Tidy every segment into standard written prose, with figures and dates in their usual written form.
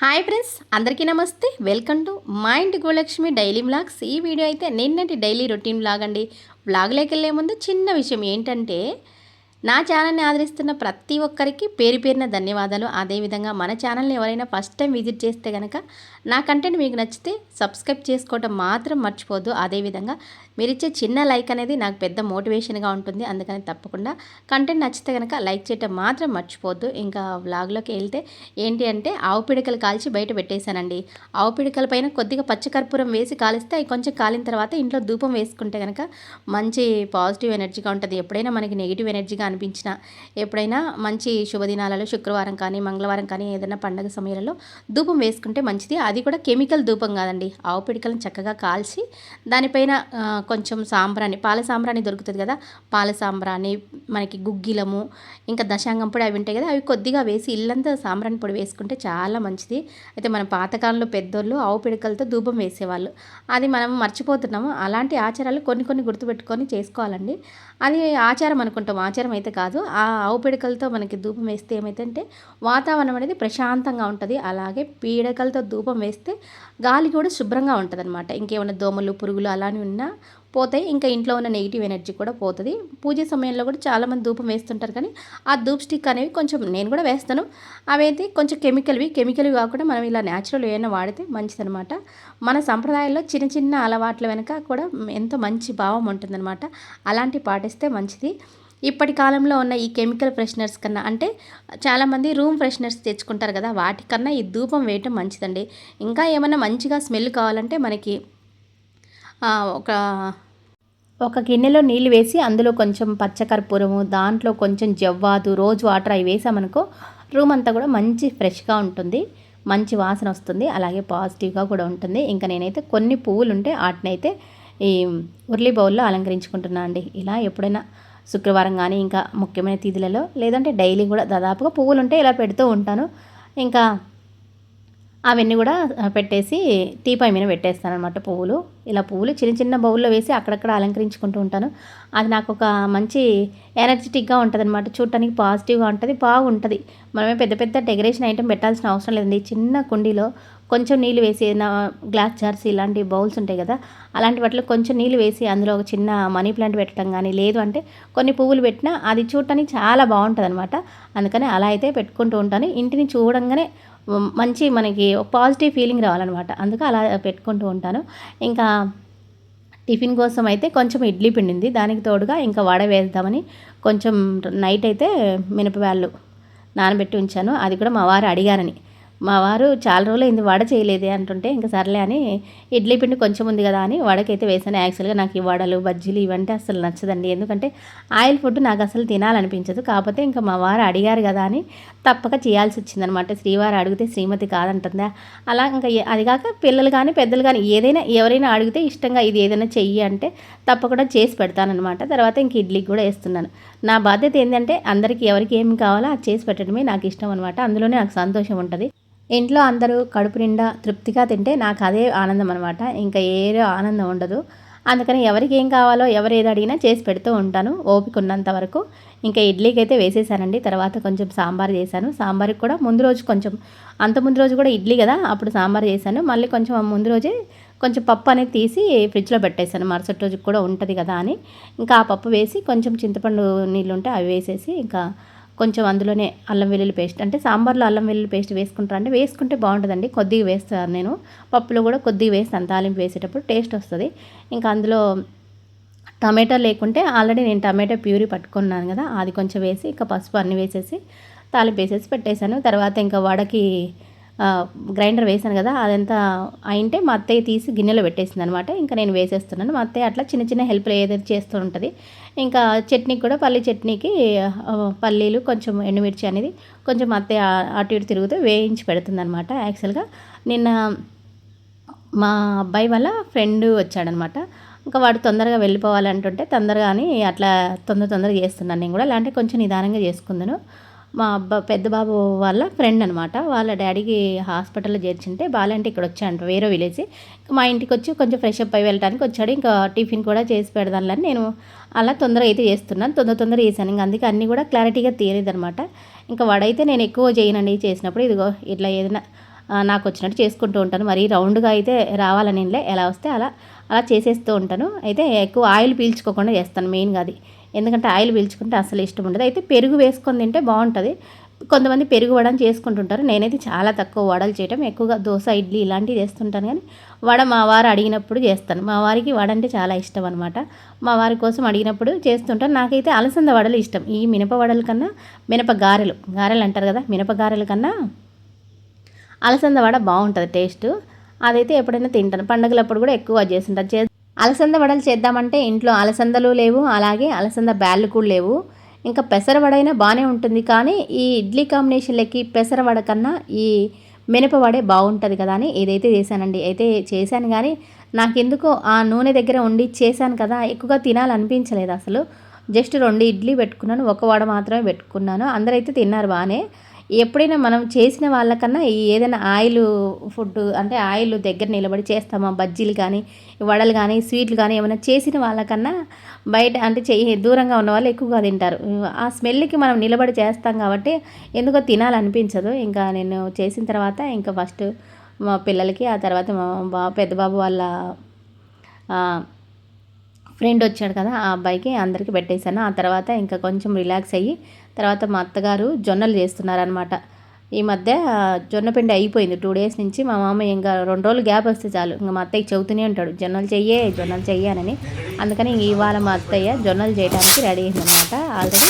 Hi friends, అందరికీ నమస్తే. Welcome to మా ఇంటి గోలక్ష్మి డైలీ వ్లాగ్స్. ఈ వీడియో అయితే నిన్నటి డైలీ రొటీన్ వ్లాగ్ అండి. వ్లాగ్లోకి వెళ్ళే ముందు చిన్న విషయం ఏంటంటే, నా ఛానల్ని ఆదరిస్తున్న ప్రతి ఒక్కరికి పేరు పేరున ధన్యవాదాలు. అదేవిధంగా మన ఛానల్ని ఎవరైనా ఫస్ట్ టైం విజిట్ చేస్తే కనుక నా కంటెంట్ మీకు నచ్చితే సబ్స్క్రైబ్ చేసుకోవటం మాత్రం మర్చిపోద్దు. అదేవిధంగా మీరు ఇచ్చే చిన్న లైక్ అనేది నాకు పెద్ద మోటివేషన్గా ఉంటుంది. అందుకని తప్పకుండా కంటెంట్ నచ్చితే కనుక లైక్ చేయటం మాత్రం మర్చిపోద్దు. ఇంకా వ్లాగ్లోకి వెళ్తే ఏంటి అంటే, ఆవు పిడకలు కాల్చి బయట పెట్టేశానండి. ఆవు పిడకల పైన కొద్దిగా పచ్చకర్పూరం వేసి కాలిస్తే అవి కొంచెం కాలిన తర్వాత ఇంట్లో ధూపం వేసుకుంటే కనుక మంచి పాజిటివ్ ఎనర్జీగా ఉంటుంది. ఎప్పుడైనా మనకి నెగిటివ్ ఎనర్జీగా అనిపించినా, ఎప్పుడైనా మంచి శుభదినాలలో శుక్రవారం కానీ మంగళవారం కానీ ఏదైనా పండగ సమయాలలో ధూపం వేసుకుంటే మంచిది. అది కూడా కెమికల్ ధూపం కాదండి. ఆవు పిడకలను చక్కగా కాల్చి దానిపైన కొంచెం సాంబ్రాణి, పాల సాంబ్రాణి దొరుకుతుంది కదా, పాల సాంబ్రాణి, మనకి గుగ్గిలము, ఇంకా దశాంగం పొడి అవి ఉంటాయి కదా, అవి కొద్దిగా వేసి ఇల్లంతా సాంబ్రాణి పొడి వేసుకుంటే చాలా మంచిది. అయితే మన పాతకాలంలో పెద్దోళ్ళు ఆవు పిడకలతో ధూపం వేసేవాళ్ళు. అది మనం మర్చిపోతున్నాము. అలాంటి ఆచారాలు కొన్ని కొన్ని గుర్తుపెట్టుకొని చేసుకోవాలండి. అది ఆచారం అనుకుంటాం, ఆచారం అయితే కాదు. ఆ ఆవు పిడకలతో మనకి ధూపం వేస్తే ఏమైతే వాతావరణం అనేది ప్రశాంతంగా ఉంటుంది. అలాగే పీడకలతో ధూపం వేస్తే గాలి కూడా శుభ్రంగా ఉంటుంది అనమాట. ఇంకేమైనా దోమలు పురుగులు అలానే ఉన్నా పోతాయి. ఇంకా ఇంట్లో ఉన్న నెగిటివ్ ఎనర్జీ కూడా పోతుంది. పూజ సమయంలో కూడా చాలామంది ధూపం వేస్తుంటారు, కానీ ఆ ధూప్ స్టిక్ అనేవి కొంచెం నేను కూడా వేస్తాను. అవైతే కొంచెం కెమికల్వి కాకుండా మనం ఇలా న్యాచురల్ ఏమైనా వాడితే మంచిదనమాట. మన సంప్రదాయాల్లో చిన్న చిన్న అలవాట్ల వెనక కూడా ఎంతో మంచి భావం ఉంటుందన్నమాట. అలాంటివి పాటిస్తే మంచిది. ఇప్పటి కాలంలో ఉన్న ఈ కెమికల్ ఫ్రెషనర్స్ కన్నా, అంటే చాలామంది రూమ్ ఫ్రెషనర్స్ తెచ్చుకుంటారు కదా, వాటికన్నా ఈ ధూపం వేయటం మంచిదండి. ఇంకా ఏమన్నా మంచిగా స్మెల్ కావాలంటే మనకి ఒక ఒక గిన్నెలో నీళ్ళు వేసి అందులో కొంచెం పచ్చకర్పూరము, దాంట్లో కొంచెం జవ్వాదు, రోజ్ వాటర్ అవి వేసామనుకో రూమ్ అంతా కూడా మంచి ఫ్రెష్గా ఉంటుంది, మంచి వాసన వస్తుంది, అలాగే పాజిటివ్గా కూడా ఉంటుంది. ఇంకా నేనైతే కొన్ని పువ్వులు ఉంటే వాటినైతే ఈ ఉర్లీ బౌల్లో అలంకరించుకుంటున్నాను అండి. ఇలా ఎప్పుడైనా శుక్రవారం కానీ ఇంకా ముఖ్యమైన తిథులలో, లేదంటే డైలీ కూడా దాదాపుగా పువ్వులు ఉంటే ఇలా పెడుతూ ఉంటాను. ఇంకా అవన్నీ కూడా పెట్టేసి టీపాయ్ మీద పెట్టేస్తాను అనమాట. పువ్వులు చిన్న చిన్న బౌల్లో వేసి అక్కడక్కడ అలంకరించుకుంటూ ఉంటాను. అది నాకు ఒక మంచి ఎనర్జెటిక్గా ఉంటుంది అనమాట. చూడటానికి పాజిటివ్గా ఉంటుంది, బాగుంటుంది. మనమే పెద్ద పెద్ద డెకరేషన్ ఐటెం పెట్టాల్సిన అవసరం లేదండి. చిన్న కుండీలో కొంచెం నీళ్ళు వేసి, గ్లాస్ జార్స్ ఇలాంటి బౌల్స్ ఉంటాయి కదా, అలాంటి వాటిలో కొంచెం నీళ్ళు వేసి అందులో ఒక చిన్న మనీ ప్లాంట్ పెట్టడం కానీ, లేదు అంటే కొన్ని పువ్వులు పెట్టినా అది చూడటానికి చాలా బాగుంటుంది అనమాట. అందుకని అలా అయితే పెట్టుకుంటూ ఉంటాను. ఇంటిని చూడంగానే మంచి మనకి పాజిటివ్ ఫీలింగ్ రావాలన్నమాట. అందుకే అలా పెట్టుకుంటూ ఉంటాను. ఇంకా టిఫిన్ కోసం అయితే కొంచెం ఇడ్లీ పిండి ఉంది, దానికి తోడుగా ఇంకా వడ వేద్దామని కొంచెం నైట్ అయితే మినపవాళ్ళు నానబెట్టి ఉంచాను. అది కూడా మా వారు అడిగారని, మా వారు చాలా రోజులు అయింది వడ చేయలేదే అంటుంటే, ఇంకా సర్లే అని ఇడ్లీ పిండి కొంచెం ఉంది కదా అని వడకైతే వేసాను. యాక్చువల్గా నాకు ఈ వడలు బజ్జీలు ఇవంటే అసలు నచ్చదండి, ఎందుకంటే ఆయిల్ ఫుడ్ నాకు అసలు తినాలనిపించదు. కాకపోతే ఇంకా మా వారు అడిగారు కదా అని తప్పక చేయాల్సి వచ్చిందనమాట. శ్రీవారు అడిగితే శ్రీమతి కాదంటుందా, అలా ఇంకా అది కాక పిల్లలు కానీ పెద్దలు కానీ ఏదైనా ఎవరైనా అడిగితే ఇష్టంగా ఇది ఏదైనా చెయ్యి అంటే తప్పకుండా చేసి పెడతానమాట. తర్వాత ఇంక ఇడ్లీకి కూడా వేస్తున్నాను. నా బాధ్యత ఏంటంటే అందరికీ ఎవరికి ఏమి కావాలో అది చేసి పెట్టడమే నాకు ఇష్టం అనమాట. అందులోనే నాకు సంతోషం ఉంటుంది. ఇంట్లో అందరూ కడుపు నిండా తృప్తిగా తింటే నాకు అదే ఆనందం అనమాట. ఇంకా ఏదో ఆనందం ఉండదు. అందుకని ఎవరికి ఏం కావాలో ఎవరు ఏది అడిగినా చేసి పెడుతూ ఉంటాను ఓపిక ఉన్నంత వరకు. ఇంకా ఇడ్లీకి అయితే వేసేసానండి. తర్వాత కొంచెం సాంబార్ చేశాను. సాంబార్కి కూడా ముందు రోజు ముందు రోజు కూడా ఇడ్లీ కదా, అప్పుడు సాంబార్ చేశాను. మళ్ళీ కొంచెం ముందు రోజే కొంచెం పప్పు అనేది తీసి ఫ్రిడ్జ్లో పెట్టేశాను, మరుసటి రోజుకి కూడా ఉంటుంది కదా అని. ఇంకా ఆ పప్పు వేసి కొంచెం చింతపండు నీళ్ళు ఉంటే అవి వేసేసి, ఇంకా కొంచెం అందులోనే అల్లం వెల్లుల్లి పేస్ట్, అంటే సాంబార్లో అల్లం వెల్లుల్లి పేస్ట్ వేసుకుంటారా అంటే వేసుకుంటే బాగుంటుందండి. కొద్దిగా వేస్తాను నేను, పప్పులో కూడా కొద్దిగా వేస్తాను, తాలింపు వేసేటప్పుడు టేస్ట్ వస్తుంది. ఇంకా అందులో టమాటా లేకుంటే ఆల్రెడీ నేను టమాటా ప్యూరీ పట్టుకున్నాను కదా, అది కొంచెం వేసి ఇంకా పసుపు అన్నీ వేసేసి తాలింపు వేసేసి పెట్టేశాను. తర్వాత ఇంకా వడకి గ్రైండర్ వేసాను కదా, అదంతా అయింటే మా అత్తయ్య తీసి గిన్నెలో పెట్టేసింది అనమాట. ఇంకా నేను వేసేస్తున్నాను. మా అత్తయ్య అట్లా చిన్న చిన్న హెల్ప్లు ఏదైతే చేస్తూ ఉంటుంది. ఇంకా చట్నీకి కూడా పల్లీ చట్నీకి పల్లీలు కొంచెం ఎండుమిర్చి అనేది కొంచెం అత్తయ్య అటు ఇటు తిరుగుతూ వేయించి పెడుతుంది అనమాట. యాక్చువల్గా నిన్న మా అబ్బాయి వాళ్ళ ఫ్రెండ్ వచ్చాడనమాట. ఇంకా వాడు తొందరగా వెళ్ళిపోవాలంటుంటే తొందరగా అని అట్లా తొందరగా చేస్తున్నాను నేను కూడా. అలాంటి కొంచెం నిదానంగా చేసుకుందాను. మా పెద్ద బాబు వాళ్ళ ఫ్రెండ్ అనమాట, వాళ్ళ డాడీకి హాస్పిటల్లో చేర్చింటే బాలంటే ఇక్కడ వచ్చాడంట, వేరే విలేజ్. మా ఇంటికి వచ్చి కొంచెం ఫ్రెష్ అప్ అయి వెళ్ళడానికి వచ్చాడు. ఇంకా టిఫిన్ కూడా చేసి పెడదాలని నేను అలా తొందరగా అయితే చేస్తున్నాను, తొందర చేశాను. ఇంకా అందుకే అన్నీ కూడా క్లారిటీగా తీరేది అనమాట. ఇంకా వాడైతే నేను ఎక్కువ చేయనండి చేసినప్పుడు. ఇదిగో ఇట్లా ఏదైనా నాకు వచ్చినట్టు చేసుకుంటూ ఉంటాను. మరీ రౌండ్గా అయితే రావాలని ఎలా వస్తే అలా అలా చేసేస్తూ ఉంటాను. అయితే ఎక్కువ ఆయిల్ పీల్చుకోకుండా చేస్తాను మెయిన్గా అది. ఎందుకంటే ఆయిల్ పీల్చుకుంటే అసలు ఇష్టం ఉండదు. అయితే పెరుగు వేసుకొని తింటే బాగుంటుంది. కొంతమంది పెరుగు వడని చేసుకుంటుంటారు. నేనైతే చాలా తక్కువ వడలు చేయటం, ఎక్కువగా దోశ ఇడ్లీ ఇలాంటివి చేస్తుంటాను. కానీ వడ మా వారు అడిగినప్పుడు చేస్తాను. మా వారికి వడ అంటే చాలా ఇష్టం అనమాట. మా వారి కోసం అడిగినప్పుడు చేస్తుంటాను. నాకైతే అలసంద వడలు ఇష్టం. ఈ మినప వడల కన్నా మినప గారెలు అంటారు కదా, మినప గారెల కన్నా అలసంద వడ బాగుంటుంది టేస్ట్. అదైతే ఎప్పుడైనా తింటాను. పండుగలప్పుడు కూడా ఎక్కువ చేస్తుంటాను. అలసంద వడలు చేద్దామంటే ఇంట్లో అలసందలు లేవు, అలాగే అలసంద బ్యాళ్ళు కూడా లేవు. ఇంకా పెసరవడైనా బాగానే ఉంటుంది, కానీ ఈ ఇడ్లీ కాంబినేషన్లకి పెసరవడ కన్నా ఈ మినపవడే బాగుంటుంది కదా అని ఇదైతే చేశానండి. అయితే చేశాను, కానీ నాకెందుకో ఆ నూనె దగ్గర ఉండి చేశాను కదా, ఎక్కువగా తినాలనిపించలేదు అసలు. జస్ట్ 2 ఇడ్లీ పెట్టుకున్నాను, 1 వడ మాత్రమే పెట్టుకున్నాను. అందరైతే తిన్నారు బాగానే. ఎప్పుడైనా మనం చేసిన వాళ్ళకన్నా ఏదైనా ఆయిల్ ఫుడ్ అంటే ఆయిల్ దగ్గర నిలబడి చేస్తామా, బజ్జీలు కానీ వడలు కానీ స్వీట్లు కానీ ఏమైనా చేసిన వాళ్ళకన్నా బయట అంటే దూరంగా ఉన్న వాళ్ళు ఎక్కువగా తింటారు. ఆ స్మెల్కి మనం నిలబడి చేస్తాం కాబట్టి ఎందుకో తినాలనిపించదు. ఇంకా నేను చేసిన తర్వాత ఇంకా ఫస్ట్ మా పిల్లలకి, ఆ తర్వాత మా పెద్ద బాబు వాళ్ళ ఫ్రెండ్ వచ్చాడు కదా, ఆ అబ్బాయికి అందరికీ పెట్టేశాను. ఆ తర్వాత ఇంకా కొంచెం రిలాక్స్ అయ్యి తర్వాత మా అత్తగారు జొన్నలు చేస్తున్నారనమాట. ఈ మధ్య జొన్న పిండి అయిపోయింది 2 డేస్ నుంచి. మా మామ ఇంకా 2 రోజులు గ్యాప్ వస్తే చాలు ఇంకా మా అత్తయ్య చెబుతూనే ఉంటాడు, జొన్నలు చెయ్యానని. అందుకని ఇవాళ మా అత్తయ్య జొన్నలు చేయడానికి రెడీ అయిందనమాట. ఆల్రెడీ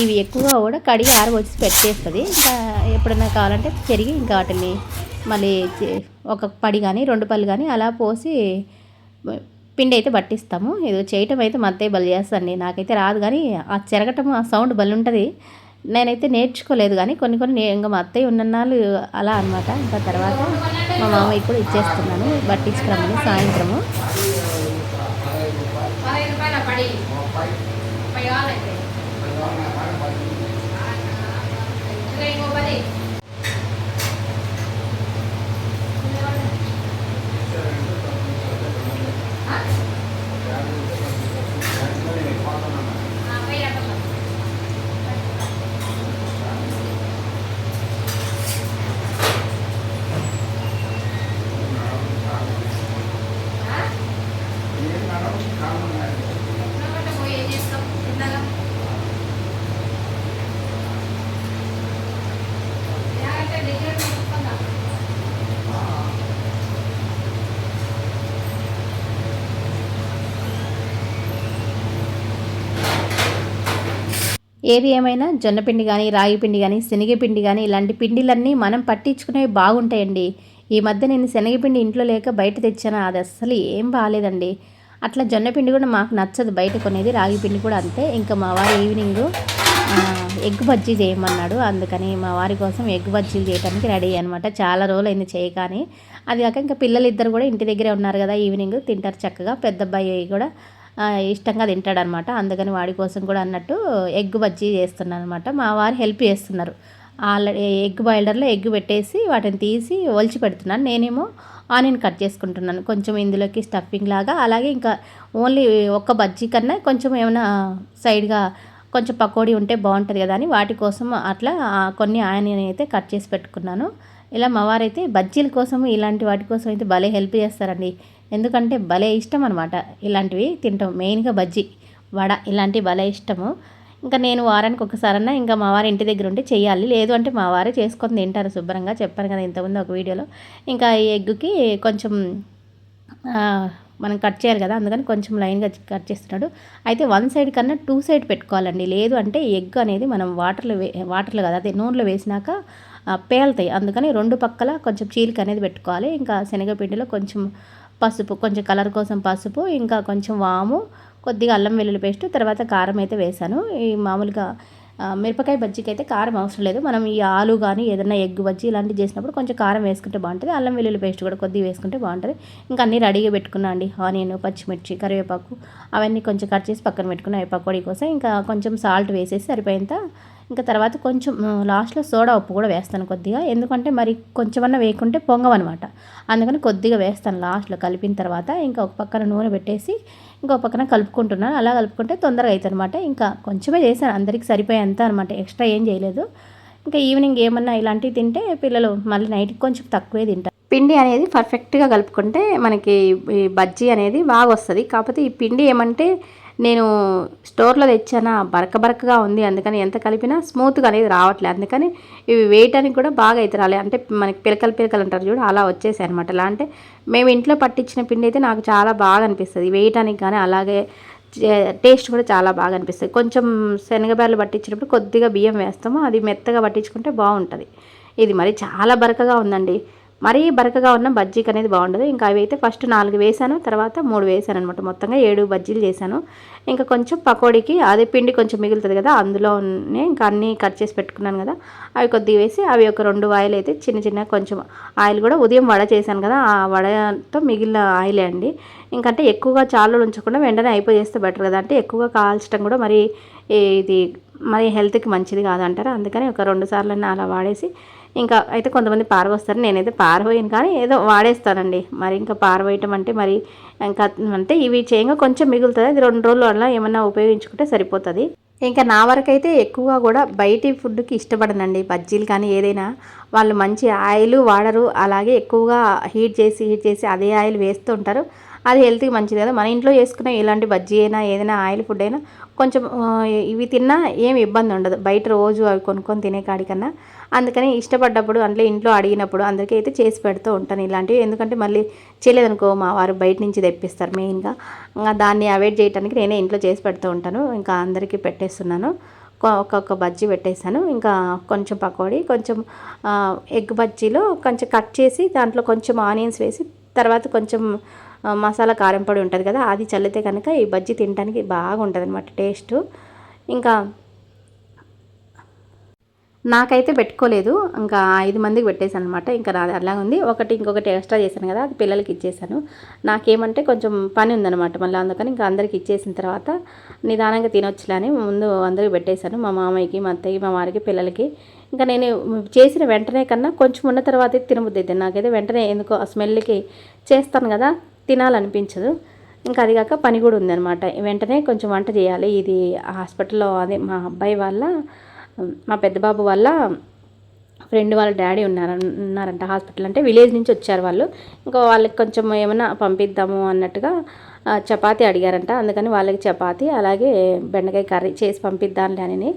ఇవి ఎక్కువగా కూడా కడిగి ఆరబోసి పెట్టేస్తుంది. ఇంకా ఎప్పుడైనా కావాలంటే చెరిగి ఇంకా వాటిని మళ్ళీ ఒక పడి కానీ 2 పళ్ళు కానీ అలా పోసి పిండి అయితే పట్టిస్తాము. ఇది చేయటం అయితే మా అత్తయ్య బలి చేస్తాండి. నాకైతే రాదు, కానీ ఆ చెరగటం ఆ సౌండ్ బలి ఉంటుంది. నేనైతే నేర్చుకోలేదు, కానీ కొన్ని ఇంకా మా అత్తయ్య ఉన్నన్నాళ్ళు అలా అనమాట. ఇంకా తర్వాత మా మామయ్య కూడా ఇచ్చేస్తున్నాను పట్టించుకురమ్మని సాయంత్రము. ఏది ఏమైనా జొన్నపిండి కానీ, రాగి పిండి కానీ, శనగపిండి కానీ ఇలాంటి పిండిలన్నీ మనం పట్టించుకునేవి బాగుంటాయండి. ఈ మధ్య నేను శనగపిండి ఇంట్లో లేక బయట తెచ్చాను, అది అస్సలు ఏం బాగాలేదండి. అట్లా జొన్నపిండి కూడా మాకు నచ్చదు బయట కొనేది. రాగి పిండి కూడా అంతే. ఇంకా మా వారు ఈవినింగ్ ఎగ్ బజ్జీ చేయమన్నాడు. అందుకని మా వారి కోసం ఎగ్ బజ్జీలు చేయడానికి రెడీ అనమాట. చాలా రోజులైంది చేయకాని. అది కాక ఇంకా పిల్లలు ఇద్దరు కూడా ఇంటి దగ్గరే ఉన్నారు కదా, ఈవినింగ్ తింటారు చక్కగా. పెద్ద అబ్బాయి కూడా ఇష్టంగా తింటాడనమాట. అందుకని వాడి కోసం కూడా అన్నట్టు ఎగ్ బజ్జీ చేస్తున్నాను అనమాట. మా వారు హెల్ప్ చేస్తున్నారు. ఆల్రెడీ ఎగ్ బాయిలర్లో ఎగ్ పెట్టేసి వాటిని తీసి ఒలిచి పెడుతున్నాను. నేనేమో ఆనియన్ కట్ చేసుకుంటున్నాను కొంచెం ఇందులోకి స్టఫింగ్ లాగా. అలాగే ఇంకా ఓన్లీ ఒక్క బజ్జీ కన్నా కొంచెం ఏమైనా సైడ్గా కొంచెం పకోడీ ఉంటే బాగుంటుంది కదా అని వాటి కోసం అట్లా కొన్ని ఆనియన్ అయితే కట్ చేసి పెట్టుకున్నాను. ఇలా మా వారైతే బజ్జీల కోసం ఇలాంటి వాటి కోసం అయితే భలే హెల్ప్ చేస్తారండి. ఎందుకంటే భలే ఇష్టం అనమాట ఇలాంటివి తింటాం. మెయిన్గా బజ్జీ, వడ ఇలాంటివి భలే ఇష్టము. ఇంకా నేను వారానికి ఒకసారన్నా ఇంకా మా వారి ఇంటి దగ్గర ఉంటే చేయాలి, లేదు అంటే మా వారే చేసుకొని తింటారు శుభ్రంగా. చెప్పాను కదా ఇంతకుముందు ఒక వీడియోలో. ఇంకా ఈ ఎగ్గుకి కొంచెం మనం కట్ చేయాలి కదా, అందుకని కొంచెం లైన్గా కట్ చేస్తున్నాడు. అయితే 1 సైడ్ కన్నా 2 సైడ్ పెట్టుకోవాలండి. లేదు అంటే ఎగ్ అనేది మనం వాటర్లో కదా అదే నూనెలో వేసినాక పేలుతాయి. అందుకని 2 పక్కల కొంచెం చీలిక అనేది పెట్టుకోవాలి. ఇంకా శనగపిండిలో కొంచెం పసుపు, కొంచెం కలర్ కోసం పసుపు, ఇంకా కొంచెం వాము, కొద్దిగా అల్లం వెల్లుల్లి పేస్ట్, తర్వాత కారం అయితే వేసాను. ఈ మామూలుగా మిరపకాయ బజ్జీకి అయితే కారం అవసరం లేదు. మనం ఈ ఆలు కానీ ఏదైనా ఎగ్ బజ్జీ ఇలాంటివి చేసినప్పుడు కొంచెం కారం వేసుకుంటే బాగుంటుంది. అల్లం వెల్లుల్లి పేస్ట్ కూడా కొద్దిగా వేసుకుంటే బాగుంటుంది. ఇంకా అన్నీ రెడీగా పెట్టుకున్నా అండి. ఆనియన్, పచ్చిమిర్చి, కరివేపాకు అవన్నీ కొంచెం కట్ చేసి పక్కన పెట్టుకున్నా పకోడీ కోసం. ఇంకా కొంచెం సాల్ట్ వేసేసి సరిపోయేంత. ఇంకా తర్వాత కొంచెం లాస్ట్లో సోడా ఉప్పు కూడా వేస్తాను కొద్దిగా. ఎందుకంటే మరి కొంచెమన్నా వేయకుంటే పొంగవన్నమాట. అందుకని కొద్దిగా వేస్తాను లాస్ట్లో కలిపిన తర్వాత. ఇంకా ఒక పక్కన నూనె పెట్టేసి ఇంకో పక్కన కలుపుకుంటున్నాను. అలా కలుపుకుంటే తొందరగా అవుతుంది అనమాట. ఇంకా కొంచెమే చేశాను, అందరికి సరిపోయేంత అనమాట. ఎక్స్ట్రా ఏం చేయలేదు. ఇంకా ఈవినింగ్ ఏమన్నా ఇలాంటివి తింటే పిల్లలు మళ్ళీ నైట్కి కొంచెం తక్కువే తింటారు. పిండి అనేది పర్ఫెక్ట్గా కలుపుకుంటే మనకి ఈ బజ్జీ అనేది బాగా వస్తుంది. కాకపోతే ఈ పిండి ఏమంటే నేను స్టోర్లో తెచ్చానా బరకగా ఉంది, అందుకని ఎంత కలిపినా స్మూత్గా అనేది రావట్లేదు. అందుకని ఇవి వేయటానికి కూడా బాగా అయితే రాలే, అంటే మనకి పిలకలు అంటారు చూడు అలా వచ్చేసాయి అనమాట. ఎలా అంటే మేము ఇంట్లో పట్టించిన పిండి అయితే నాకు చాలా బాగా అనిపిస్తుంది వేయటానికి, కానీ అలాగే టేస్ట్ కూడా చాలా బాగా అనిపిస్తుంది. కొంచెం శనగబ్యాలు పట్టించినప్పుడు కొద్దిగా బియ్యం వేస్తాము, అది మెత్తగా పట్టించుకుంటే బాగుంటుంది. ఇది మరి చాలా బరకగా ఉందండి. మరీ బరకగా ఉన్న బజ్జీకి అనేది బాగుండదు. ఇంకా అవి అయితే ఫస్ట్ 4 వేసాను, తర్వాత 3 వేసాను అనమాట. మొత్తంగా 7 బజ్జీలు చేశాను. ఇంకా కొంచెం పకోడీకి అదే పిండి కొంచెం మిగులుతుంది కదా, అందులోనే ఇంకా అన్నీ కట్ చేసి పెట్టుకున్నాను కదా, అవి కొద్దిగా వేసి అవి ఒక 2 ఆయిల్ అయితే చిన్న కొంచెం ఆయిల్ కూడా ఉదయం వడ చేశాను కదా, ఆ వడతో మిగిలిన ఆయిలే అండి. ఇంకంటే ఎక్కువగా చాలు ఉంచకుండా వెంటనే అయిపోయేస్తే బెటర్ కదా, అంటే ఎక్కువగా కాల్చడం కూడా మరి ఇది మరి హెల్త్కి మంచిది కాదంటారు. అందుకని ఒక 2 సార్లు అలా వాడేసి ఇంకా అయితే కొంతమంది పారబోస్తారు, నేనైతే పారబోయను కానీ ఏదో వాడేస్తానండి. మరి ఇంకా పారబోయటం అంటే మరి ఇంకా అంటే ఇవి చేయంగా కొంచెం మిగులుతుంది, అది 2 రోజులు అలా ఏమన్నా ఉపయోగించుకుంటే సరిపోతుంది. ఇంకా నా వరకైతే ఎక్కువగా కూడా బయటి ఫుడ్కి ఇష్టపడనండి. బజ్జీలు కానీ ఏదైనా వాళ్ళు మంచి ఆయిల్ వాడరు, అలాగే ఎక్కువగా హీట్ చేసి అదే ఆయిల్ వేస్తూ ఉంటారు. అది హెల్త్కి మంచిది కదా. మన ఇంట్లో చేసుకునే ఇలాంటి బజ్జీ అయినా ఏదైనా ఆయిల్ ఫుడ్ అయినా కొంచెం ఇవి తిన్నా ఏమి ఇబ్బంది ఉండదు, బయట రోజు అవి కొనుక్కొని తినే కాడికన్నా. అందుకని ఇష్టపడ్డప్పుడు అంటే ఇంట్లో అడిగినప్పుడు అందరికీ అయితే చేసి పెడుతూ ఉంటాను ఇలాంటివి. ఎందుకంటే మళ్ళీ చేయలేదనుకో మా వారు బయట నుంచి తెప్పిస్తారు మెయిన్గా, ఇంకా దాన్ని అవాయిడ్ చేయడానికి నేనే ఇంట్లో చేసి పెడుతూ ఉంటాను. ఇంకా అందరికీ పెట్టేస్తున్నాను, ఒక్కొక్క బజ్జీ పెట్టేశాను. ఇంకా కొంచెం పకోడీ, కొంచెం ఎగ్ బజ్జీలో కొంచెం కట్ చేసి దాంట్లో కొంచెం ఆనియన్స్ వేసి తర్వాత కొంచెం మసాలా కారం పొడి ఉంటుంది కదా, అది చల్లితే కనుక ఈ బజ్జీ తినడానికి బాగుంటుంది అనమాట టేస్టు. ఇంకా నాకైతే పెట్టుకోలేదు, ఇంకా 5 మందికి పెట్టేశాను అనమాట. ఇంకా నాది అలా ఉంది. ఇంకొకటి ఎక్స్ట్రా చేశాను కదా, అది పిల్లలకి ఇచ్చేసాను. నాకేమంటే కొంచెం పని ఉందన్నమాట మళ్ళీ, అందుకని ఇంకా అందరికి ఇచ్చేసిన తర్వాత నిదానంగా తినొచ్చులే అని ముందు అందరికి పెట్టేశాను. మా మామయ్యకి, మా అత్తయ్యకి, మా వారికి, పిల్లలకి. ఇంకా నేను చేసిన వెంటనే కన్నా కొంచెం ఉన్న తర్వాత తినబుద్ధి అయితే నాకైతే వెంటనే ఎందుకో ఆ స్మెల్కి చేస్తాను కదా తినాలనిపించదు. ఇంకా అది కాక పని కూడా ఉందన్నమాట, వెంటనే కొంచెం వంట చేయాలి. ఇది హాస్పిటల్లో అదే మా పెద్ద బాబు వాళ్ళ ఫ్రెండ్ వాళ్ళ డాడీ ఉన్నారంట హాస్పిటల్, అంటే విలేజ్ నుంచి వచ్చారు వాళ్ళు. ఇంకా వాళ్ళకి కొంచెం ఏమైనా పంపిద్దాము అన్నట్టుగా చపాతీ అడిగారంట, అందుకని వాళ్ళకి చపాతీ అలాగే బెండకాయ కర్రీ చేసి పంపిద్దాంలే అని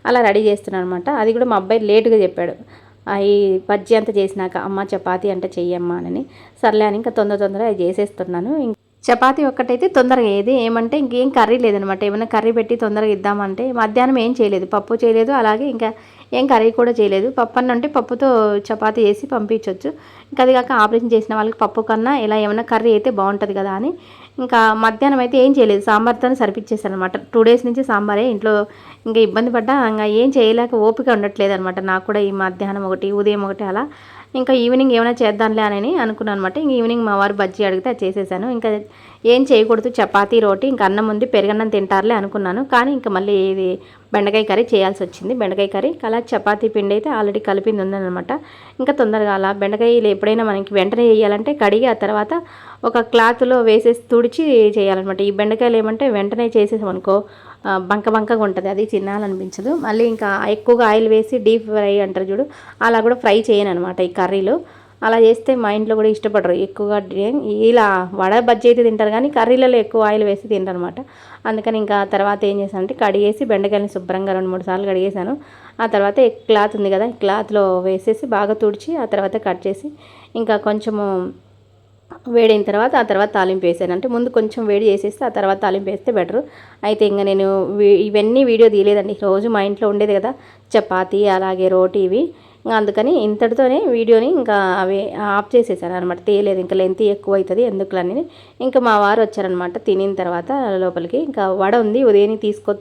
అలా రెడీ చేస్తున్నాను అనమాట. అది కూడా మా అబ్బాయి లేటుగా చెప్పాడు, ఈ బజ్జీ అంతా చేసినాక అమ్మ చపాతీ అంటే చెయ్యమ్మా అని. సర్లే అని ఇంకా తొందరగా అది చేసేస్తున్నాను. చపాతీ ఒక్కటైతే తొందరగా ఏమంటే ఇంకేం కర్రీ లేదనమాట. ఏమైనా కర్రీ పెట్టి తొందరగా ఇద్దామంటే మధ్యాహ్నం ఏం చేయలేదు, పప్పు చేయలేదు, అలాగే ఇంకా ఏం కర్రీ కూడా చేయలేదు. పప్పు అంటే పప్పుతో చపాతీ చేసి పంపించవచ్చు. ఇంకా అది కాక ఆపరేషన్ చేసిన వాళ్ళకి పప్పు కన్నా ఇలా ఏమైనా కర్రీ అయితే బాగుంటుంది కదా అని ఇంకా మధ్యాహ్నం అయితే ఏం చేయలేదు, సాంబార్తో సరిపించేసాను అనమాట. 2 డేస్ నుంచి సాంబారే ఇంట్లో. ఇంకా ఇబ్బంది పడ్డా ఇంకా ఏం చేయలేక ఓపిక ఉండట్లేదు అనమాట నాకు కూడా. ఈ మధ్యాహ్నం ఒకటి, ఉదయం ఒకటి అలా ఇంకా ఈవినింగ్ ఏమైనా చేద్దాంలే అని అనుకున్నాను అనమాట. ఇంక ఈవినింగ్ మా వారు బజ్జీ అడిగితే అది చేసేసాను. ఇంకా ఏం చేయకూడదు, చపాతీ రోటీ ఇంకా అన్నం ఉంది, పెరుగన్నం తింటారులే అనుకున్నాను. కానీ ఇంకా మళ్ళీ ఇది బెండకాయ కర్రీ చేయాల్సి వచ్చింది. బెండకాయ కర్రీ అలా చపాతీ పిండి అయితే ఆల్రెడీ కలిపింది ఉందన్నమాట. ఇంకా తొందరగా అలా బెండకాయలు ఎప్పుడైనా మనకి వెంటనే చేయాలంటే కడిగి ఆ తర్వాత ఒక క్లాత్లో వేసేసి తుడిచి చేయాలన్నమాట. ఈ బెండకాయలు ఏమంటే వెంటనే చేసేసామనుకో బంకగా ఉంటుంది, అది తినాలనిపించదు. మళ్ళీ ఇంకా ఎక్కువగా ఆయిల్ వేసి డీప్ ఫ్రై అంటారు చూడు, అలా కూడా ఫ్రై చేయను అనమాట ఈ కర్రీలో. అలా చేస్తే మా ఇంట్లో కూడా ఇష్టపడరు ఎక్కువగా. ఇలా వడ బజ్జీ అయితే తింటారు కానీ కర్రీలలో ఎక్కువ ఆయిల్ వేసి తింటారు అనమాట. అందుకని ఇంకా తర్వాత ఏం చేశానంటే కడిగేసి బెండకాయలని శుభ్రంగా 2-3 సార్లు కడిగేసాను. ఆ తర్వాత క్లాత్ ఉంది కదా, క్లాత్లో వేసేసి బాగా తుడిచి ఆ తర్వాత కట్ చేసి ఇంకా కొంచెము వేడైన తర్వాత ఆ తర్వాత తాలింపు వేసాను. అంటే ముందు కొంచెం వేడి చేసేస్తే ఆ తర్వాత తాలింపు వేస్తే బెటరు. అయితే ఇంకా నేను ఇవన్నీ వీడియో తీయలేదండి, రోజు మా ఇంట్లో ఉండేది కదా చపాతీ అలాగే రోటీ ఇవి. అందుకని ఇంతటితోనే వీడియోని ఇంకా అవి ఆఫ్ చేసేసాను అనమాట, తీయలేదు. ఇంకా లెంత్ ఎక్కువ అవుతుంది ఎందుకులని. ఇంకా మా వారు వచ్చారనమాట తినిన తర్వాత లోపలికి. ఇంకా వడ ఉంది, ఉదయం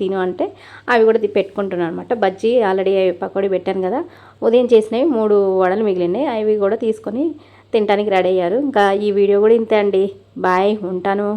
తిను అంటే అవి కూడా పెట్టుకుంటున్నాను అనమాట. బజ్జీ ఆల్రెడీ పకోడీ పెట్టాను కదా, ఉదయం చేసినవి 3 వడలు మిగిలినాయి, అవి కూడా తీసుకొని తినడానికి రెడీ అయ్యారు. ఇంకా ఈ వీడియో కూడా ఇంతే అండి. బాయ్, ఉంటాను.